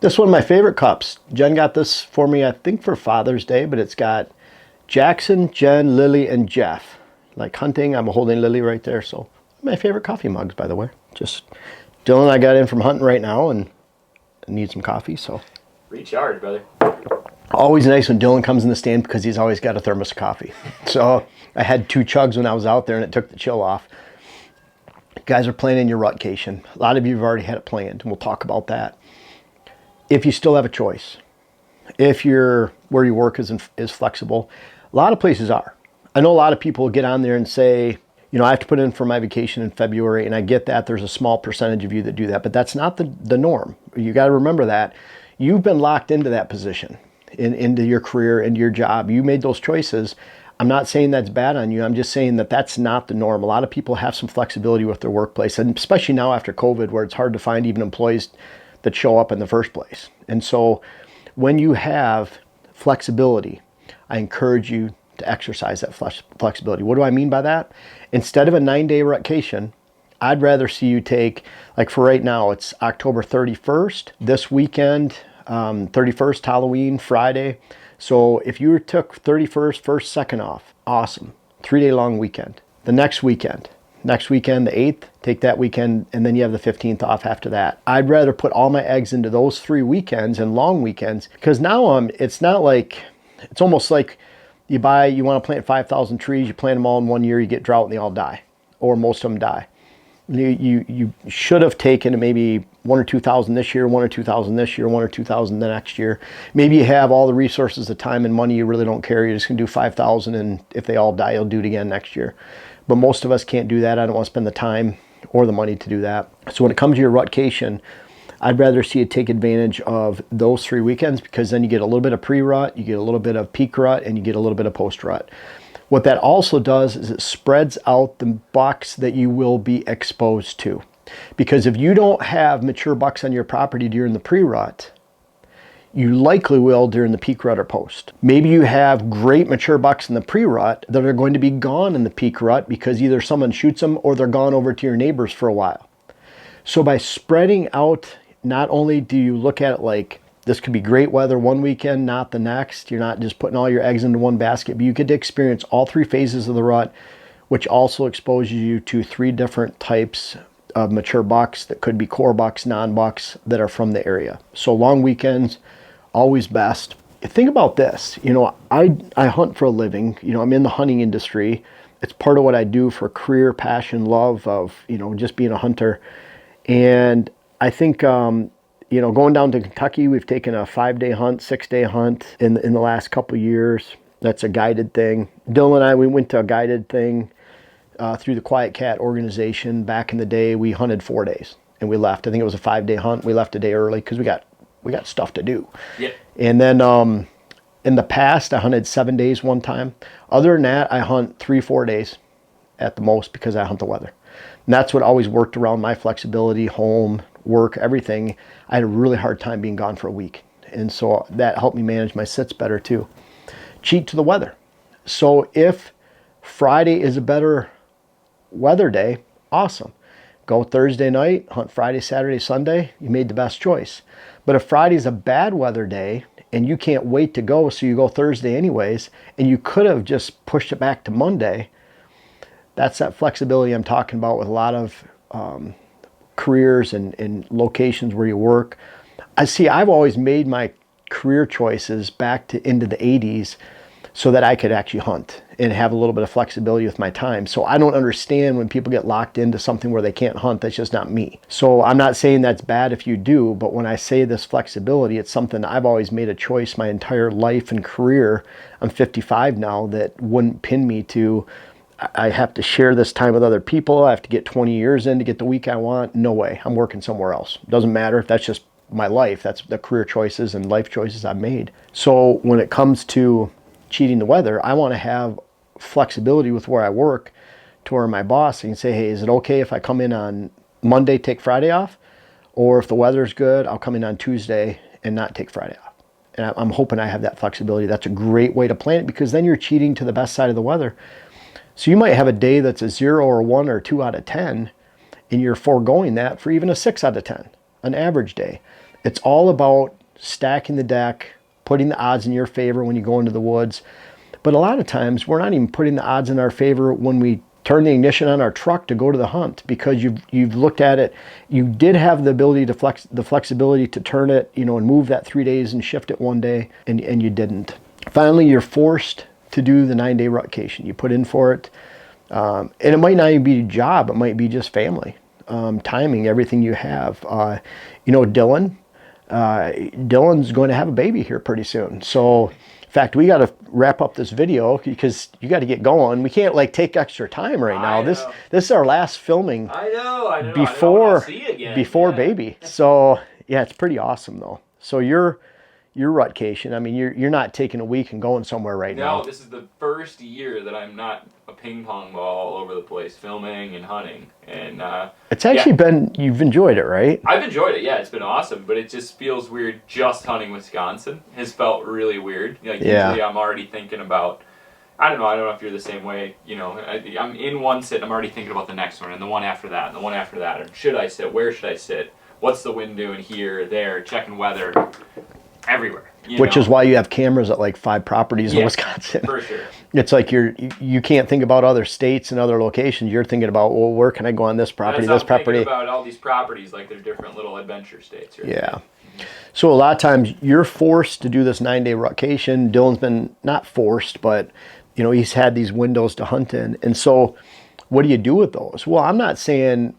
This is one of my favorite cups. Jen got this for me, I think for Father's Day, but it's got Jackson, Jen, Lily, and Jeff. Like hunting, I'm holding Lily right there. So my favorite coffee mugs, by the way. Just Dylan and I got in from hunting right now and need some coffee, so. Recharge, brother. Always nice when Dylan comes in the stand because he's always got a thermos of coffee. So I had 2 chugs when I was out there and it took the chill off. You guys are planning your rutcation. A lot of you have already had it planned and we'll talk about that. If you still have a choice, if where you work is flexible, a lot of places are. I know a lot of people get on there and say, you know, I have to put in for my vacation in February, and I get that there's a small percentage of you that do that, but that's not the norm. You got to remember that. You've been locked into that position, into your career, into your job. You made those choices. I'm not saying that's bad on you. I'm just saying that that's not the norm. A lot of people have some flexibility with their workplace, and especially now after COVID, where it's hard to find even employees that show up in the first place. And so when you have flexibility, I encourage you to exercise that flexibility. What do I mean by that? Instead of a 9-day vacation, I'd rather see you take, like for right now, it's October 31st, this weekend, 31st, Halloween, Friday. So if you took 31st, 1st, 2nd off, awesome. 3-day long weekend. The next weekend, the 8th, take that weekend, and then you have the 15th off after that. I'd rather put all my eggs into those 3 weekends and long weekends, because now it's not like, it's almost like you want to plant 5,000 trees, you plant them all in 1 year, you get drought and they all die, or most of them die. You should have taken maybe 1 or 2,000 this year, 1 or 2,000 this year, 1 or 2,000 the next year. Maybe you have all the resources, the time and money, you really don't care. You're just going to do 5,000, and if they all die, you'll do it again next year. But most of us can't do that. I don't want to spend the time or the money to do that. So when it comes to your rutcation, I'd rather see you take advantage of those 3 weekends, because then you get a little bit of pre-rut, you get a little bit of peak rut, and you get a little bit of post-rut. What that also does is it spreads out the bucks that you will be exposed to. Because if you don't have mature bucks on your property during the pre-rut, you likely will during the peak rut or post. Maybe you have great mature bucks in the pre-rut that are going to be gone in the peak rut because either someone shoots them or they're gone over to your neighbors for a while. So by spreading out, not only do you look at it like this could be great weather one weekend, not the next. You're not just putting all your eggs into one basket, but you get to experience all 3 phases of the rut, which also exposes you to 3 different types of mature bucks that could be core bucks, non-bucks that are from the area. So long weekends, always best. Think about this. You know, I hunt for a living. You know, I'm in the hunting industry. It's part of what I do for career, passion, love of, you know, just being a hunter. And I think, you know, going down to Kentucky, we've taken a 5-day hunt, 6-day hunt in the last couple of years. That's a guided thing. Dylan and I, we went to a guided thing through the Quiet Cat organization. Back in the day, we hunted 4 days and we left. I think it was a 5-day hunt. We left a day early because we got stuff to do. Yep. And then in the past, I hunted 7 days one time. Other than that, I hunt 3-4 days at the most because I hunt the weather. And that's what always worked around my flexibility, home, work, everything. I had a really hard time being gone for a week. And so that helped me manage my sits better too. Cheat to the weather. So if Friday is a better weather day, awesome. Go Thursday night, hunt Friday, Saturday, Sunday, you made the best choice. But if Friday's a bad weather day and you can't wait to go, so you go Thursday anyways, and you could have just pushed it back to Monday, that's that flexibility I'm talking about with a lot of careers and locations where you work. I've always made my career choices back to into the 80s so that I could actually hunt and have a little bit of flexibility with my time. So I don't understand when people get locked into something where they can't hunt. That's just not me. So I'm not saying that's bad if you do, but when I say this flexibility, it's something I've always made a choice my entire life and career. I'm 55 now, that wouldn't pin me to, I have to share this time with other people. I have to get 20 years in to get the week I want. No way. I'm working somewhere else. Doesn't matter if that's just my life. That's the career choices and life choices I've made. So when it comes to cheating the weather, I want to have flexibility with where I work to where my boss can say, hey, is it okay if I come in on Monday, take Friday off? Or if the weather's good, I'll come in on Tuesday and not take Friday off. And I'm hoping I have that flexibility. That's a great way to plan it, because then you're cheating to the best side of the weather. So you might have a day that's a 0 or 1 or 2 out of 10, and you're foregoing that for even a 6 out of 10, an average day. It's all about stacking the deck, putting the odds in your favor when you go into the woods. But a lot of times we're not even putting the odds in our favor when we turn the ignition on our truck to go to the hunt, because you've looked at it. You did have the ability to flexibility to turn it, and move that 3 days and shift it one day, and you didn't. Finally, you're forced to do the 9-day rutcation. You put in for it. And it might not even be a job. It might be just family, timing, everything you have. Dylan's going to have a baby here pretty soon. So, in fact, we got to wrap up this video because you got to get going. We can't take extra time right now. This is our last filming. I know. Before baby. So yeah, it's pretty awesome though. So your rutcation, I mean, you're not taking a week and going somewhere right now. No, this is the first year that I'm not a ping pong ball all over the place, filming and hunting. And it's actually been, you've enjoyed it, right? I've enjoyed it, yeah. It's been awesome, but it just feels weird just hunting Wisconsin. Has felt really weird. Usually I'm already thinking about, I don't know if you're the same way. I'm in one sit and I'm already thinking about the next one and the one after that and the one after that. And should I sit? Where should I sit? What's the wind doing here, there, checking weather. Everywhere. Which is why you have cameras at 5 properties in Wisconsin. For sure. It's like you can't think about other states and other locations. You're thinking about, well, where can I go on this property, this property? Thinking about all these properties like they're different little adventure states. Right? Yeah. So a lot of times you're forced to do this 9-day rutcation. Dylan's been not forced, but he's had these windows to hunt in. And so what do you do with those? Well, I'm not saying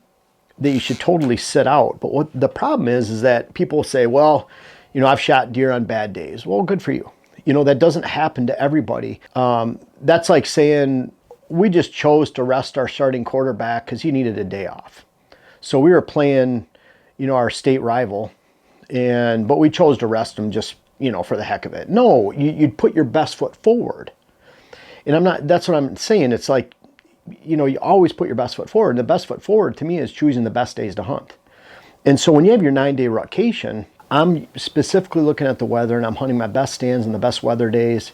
that you should totally sit out, but what the problem is that people say, well, I've shot deer on bad days. Well, good for you. That doesn't happen to everybody. That's like saying we just chose to rest our starting quarterback because he needed a day off. So we were playing, our state rival, but we chose to rest him just, for the heck of it. No, you'd put your best foot forward. And that's what I'm saying. It's like, you always put your best foot forward. And the best foot forward to me is choosing the best days to hunt. And so when you have your 9-day rutcation, I'm specifically looking at the weather, and I'm hunting my best stands and the best weather days.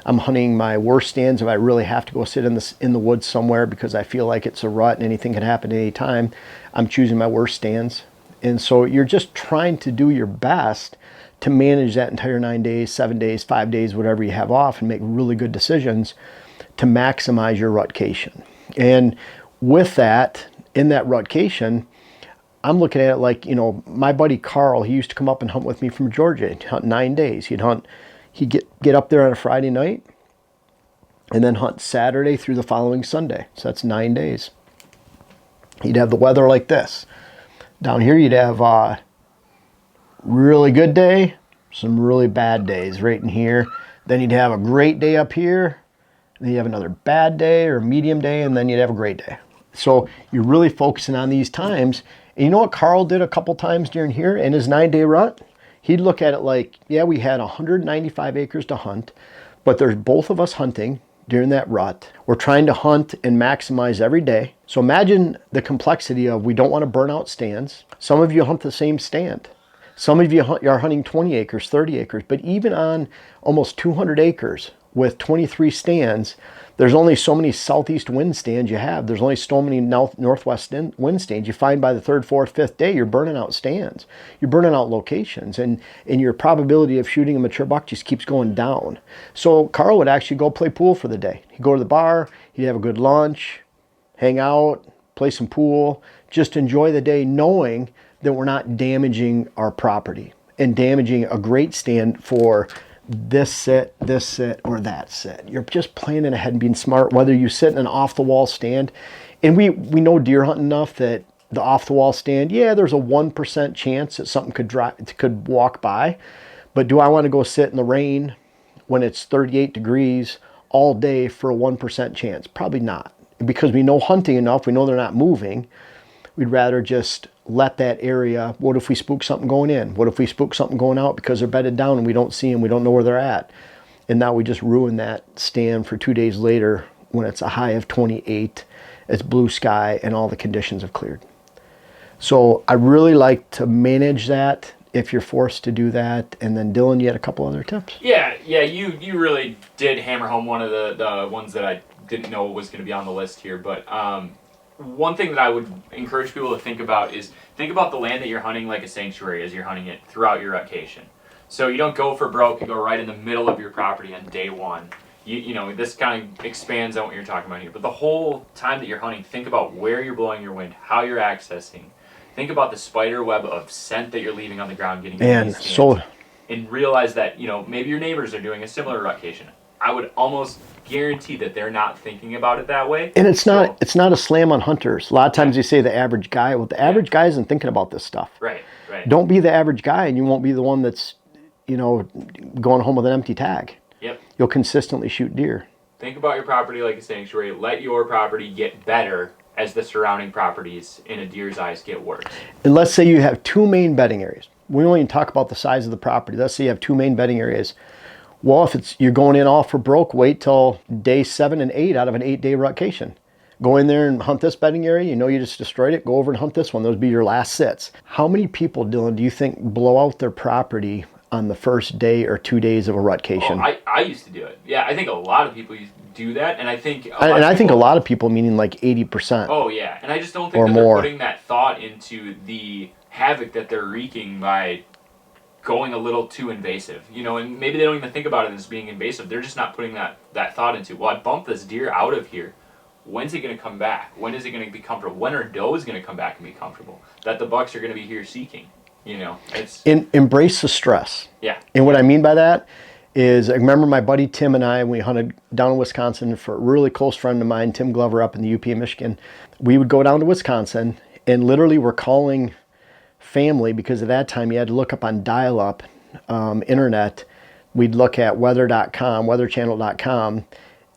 I'm hunting my worst stands if I really have to go sit in the woods somewhere because I feel like it's a rut and anything could happen at any time. I'm choosing my worst stands. And so you're just trying to do your best to manage that entire 9 days, 7 days, 5 days, whatever you have off, and make really good decisions to maximize your rutcation. And with that, in that rutcation, I'm looking at it my buddy Carl, he used to come up and hunt with me from Georgia. He'd hunt 9 days. He'd get up there on a Friday night and then hunt Saturday through the following Sunday. So that's 9 days. He'd have the weather like this. Down here you'd have a really good day, some really bad days right in here. Then you'd have a great day up here. Then you'd have another bad day or medium day, and then you'd have a great day. So you're really focusing on these times. And you know what Carl did a couple times during here in his 9-day rut? He'd look at it we had 195 acres to hunt, but there's both of us hunting during that rut. We're trying to hunt and maximize every day. So imagine the complexity of we don't want to burn out stands. Some of you hunt the same stand. Some of you are hunting 20 acres, 30 acres, but even on almost 200 acres with 23 stands, there's only so many southeast wind stands you have. There's only so many northwest wind stands. You find by the 3rd, 4th, 5th day, you're burning out stands. You're burning out locations, and your probability of shooting a mature buck just keeps going down. So Carl would actually go play pool for the day. He'd go to the bar, he'd have a good lunch, hang out, play some pool, just enjoy the day knowing that we're not damaging our property and damaging a great stand for this sit, or that sit. You're just planning ahead and being smart, whether you sit in an off-the-wall stand. And we know deer hunt enough that the off-the-wall stand, there's a 1% chance that something could walk by. But do I want to go sit in the rain when it's 38 degrees all day for a 1% chance? Probably not. Because we know hunting enough, we know they're not moving. We'd rather just let that area, what if we spook something going in? What if we spook something going out because they're bedded down and we don't see them, we don't know where they're at? And now we just ruin that stand for 2 days later when it's a high of 28, it's blue sky, and all the conditions have cleared. So I really like to manage that if you're forced to do that. And then Dylan, you had a couple other tips. Yeah, you really did hammer home one of the ones that I didn't know was going to be on the list here, but one thing that I would encourage people to think about is think about the land that you're hunting like a sanctuary as you're hunting it throughout your rutcation. So you don't go for broke, you go right in the middle of your property on day one. You know, this kind of expands on what you're talking about here. But the whole time that you're hunting, think about where you're blowing your wind, how you're accessing. Think about the spider web of scent that you're leaving on the ground getting in these stands. And realize that, you know, maybe your neighbors are doing a similar rutcation. I would almost guarantee that they're not thinking about it that way. And it's not a slam on hunters. A lot of times you say the average guy. Well, the average guy isn't thinking about this stuff. Right. Don't be the average guy, and you won't be the one that's, you know, going home with an empty tag. Yep. You'll consistently shoot deer. Think about your property like a sanctuary. Let your property get better as the surrounding properties in a deer's eyes get worse. And let's say you have 2 main bedding areas. We won't even talk about the size of the property. Let's say you have 2 main bedding areas. Well, if you're going in all for broke, wait till day 7 and 8 out of an 8-day rutcation. Go in there and hunt this bedding area. You know you just destroyed it. Go over and hunt this one. Those be your last sits. How many people, Dylan, do you think blow out their property on the first day or 2 days of a rutcation? Oh, I used to do it. Yeah, I think a lot of people used to do that, and I think think a lot of people, meaning like 80%. Oh yeah, and I just don't think that they're putting that thought into the havoc that they're wreaking by going a little too invasive, you know, and maybe they don't even think about it as being invasive. They're just not putting that thought into, well, I bumped this deer out of here. When's it going to come back? When is it going to be comfortable? When are does going to come back and be comfortable? That the bucks are going to be here seeking, you know. It's embrace the stress. Yeah. And what I mean by that is, I remember my buddy Tim and I, we hunted down in Wisconsin for a really close friend of mine, Tim Glover, up in the UP of Michigan. We would go down to Wisconsin, and literally we're calling family, because at that time you had to look up on dial-up internet. We'd look at weather.com, weatherchannel.com,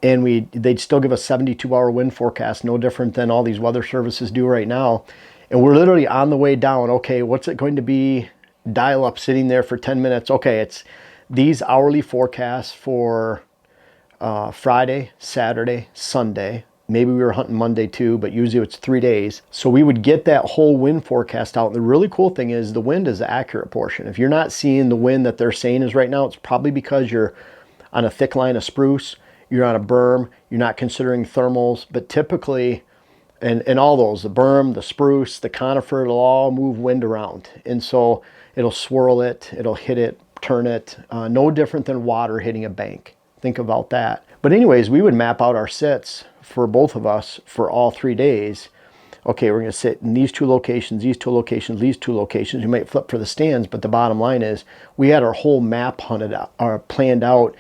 and they'd still give us 72-hour wind forecast, no different than all these weather services do right now. And we're literally on the way down. Okay, what's it going to be? Dial-up sitting there for 10 minutes. Okay, it's these hourly forecasts for Friday, Saturday, Sunday. Maybe we were hunting Monday too, but usually it's 3 days. So we would get that whole wind forecast out. And the really cool thing is the wind is the accurate portion. If you're not seeing the wind that they're saying is right now, it's probably because you're on a thick line of spruce, you're on a berm, you're not considering thermals. But typically, and all those, the berm, the spruce, the conifer, it'll all move wind around. And so it'll swirl it, it'll hit it, turn it, no different than water hitting a bank. Think about that. But anyways, we would map out our sits for both of us for all 3 days. Okay, we're going to sit in these 2 locations, these 2 locations, these 2 locations. You might flip for the stands, but the bottom line is we had our whole map hunted out, or planned out.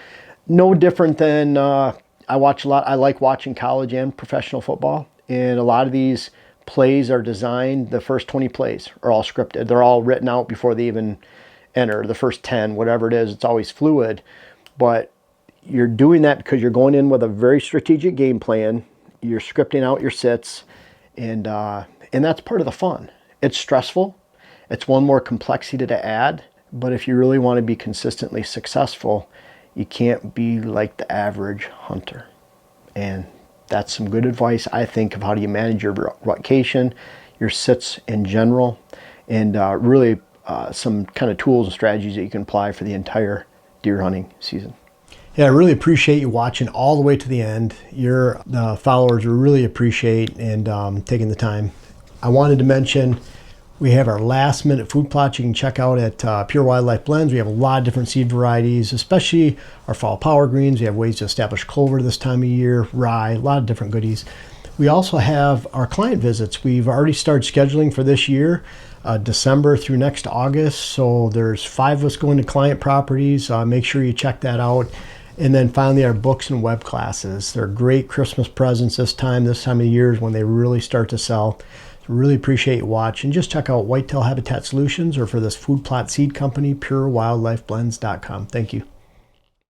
No different than I watch a lot. I like watching college and professional football, and a lot of these plays are designed. The first 20 plays are all scripted. They're all written out before they even enter. The first 10, whatever it is, it's always fluid, but you're doing that because you're going in with a very strategic game plan. You're scripting out your sits, and that's part of the fun. It's stressful. It's one more complexity to add, but if you really want to be consistently successful, you can't be like the average hunter. And that's some good advice, I think, of how do you manage your rutcation, your sits in general, and really some kind of tools and strategies that you can apply for the entire deer hunting season. Yeah, I really appreciate you watching all the way to the end. Your followers really appreciate and taking the time. I wanted to mention we have our last minute food plots you can check out at Pure Wildlife Blends. We have a lot of different seed varieties, especially our fall power greens. We have ways to establish clover this time of year, rye, a lot of different goodies. We also have our client visits. We've already started scheduling for this year, December through next August. So there's 5 of us going to client properties. Make sure you check that out. And then finally, our books and web classes. They're great Christmas presents this time of year is when they really start to sell. So really appreciate you watching. Just check out Whitetail Habitat Solutions, or for this food plot seed company, purewildlifeblends.com. Thank you.